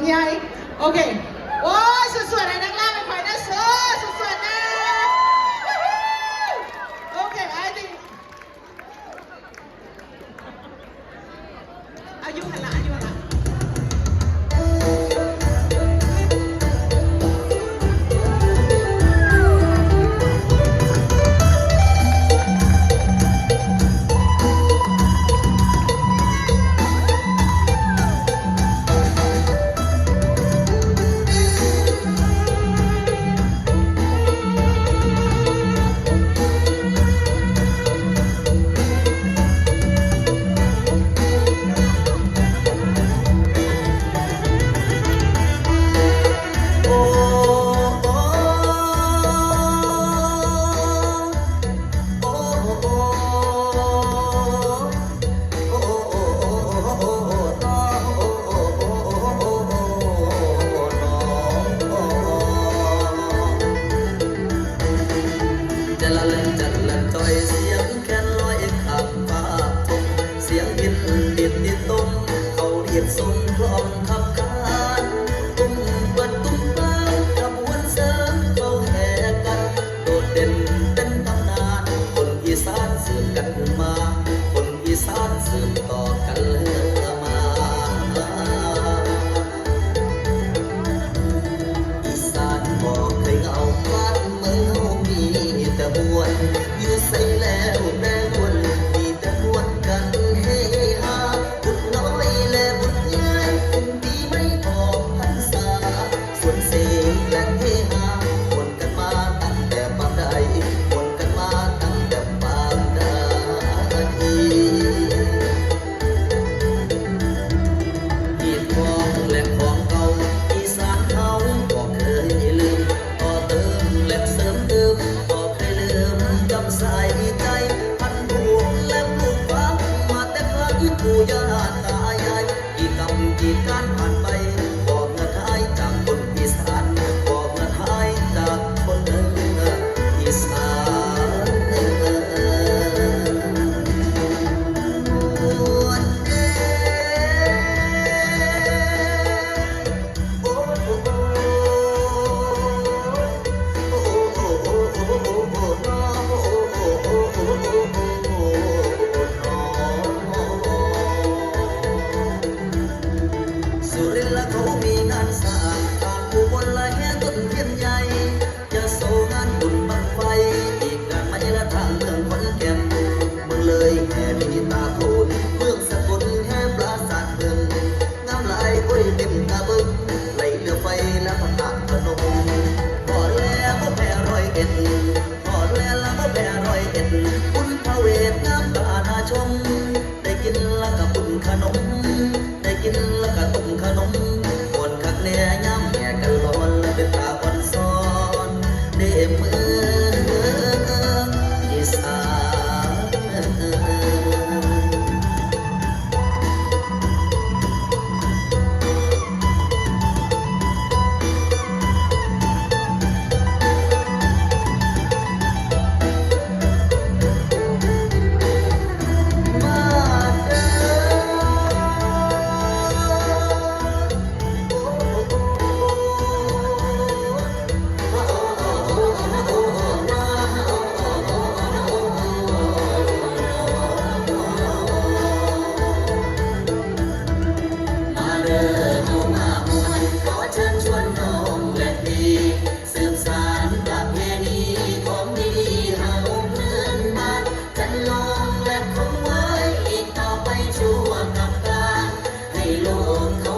ใหญ่โอเคโอ้ยสุดๆเลยนักล่าไม่ค่อยนะสุดๆนะโอเคไอ้ดิอายุหันละทรงกลอมขับขานตุ้มบัดตุ้มบ้านขบวนเสริมเขาแห่กันโดดเด่นเป็นตำนานคนอีสานสืบกันมาคนอีสานสืบต่อกันมาอีสานบอกเคยเหงาบ้านเมืองมีแต่บวนอยู่ใส่แล้วแม่บวนมีแต่บวนกันเฮฮาบุญน้อยและบุญส่วนเสียงและเฮฮาวนกันมาตั้งแต่ปางใดวนกันมาตั้งแต่ปางใดเหตุของและของเก่าอีสานเขาก็เคยลืมต่อเติมและเสริมเติมก็เคยลืมจำสายใจพันผูกและปลูกฝังมาแต่ครั้งปู่ย่าตายายกี่กรรมกี่การผ่านไปบอกเงินหายจากคนอีสานบอกเงินหายจากคนอีสานสุรินทร์และเขามีงานสร้างทางผู้บนและแห่ต้นเทียนใหญ่จะโซงานบุญบั้งไฟอีกงานไม่ละทางเมืองขอนแก่นเมืองเลยแห่ดีตาโทนเมืองสกลแห่ปราสาทเมืองงามหลายโอ้ยเต็มตาเบิ้งไหลเรือไฟและพระธาตุพนมพอแล้วก็แพ้101พอแล้วก็แพ้101บุญพระเวทงามตาหน้าชมได้กินแล้วก็บุญขนมได้กินแล้วก็ต้มขนมปวดคักแน่ย้ำแง่กันร้อนและเป็นตาอ่อนซ้อนเด้เมืองอีสานให้โลกเขา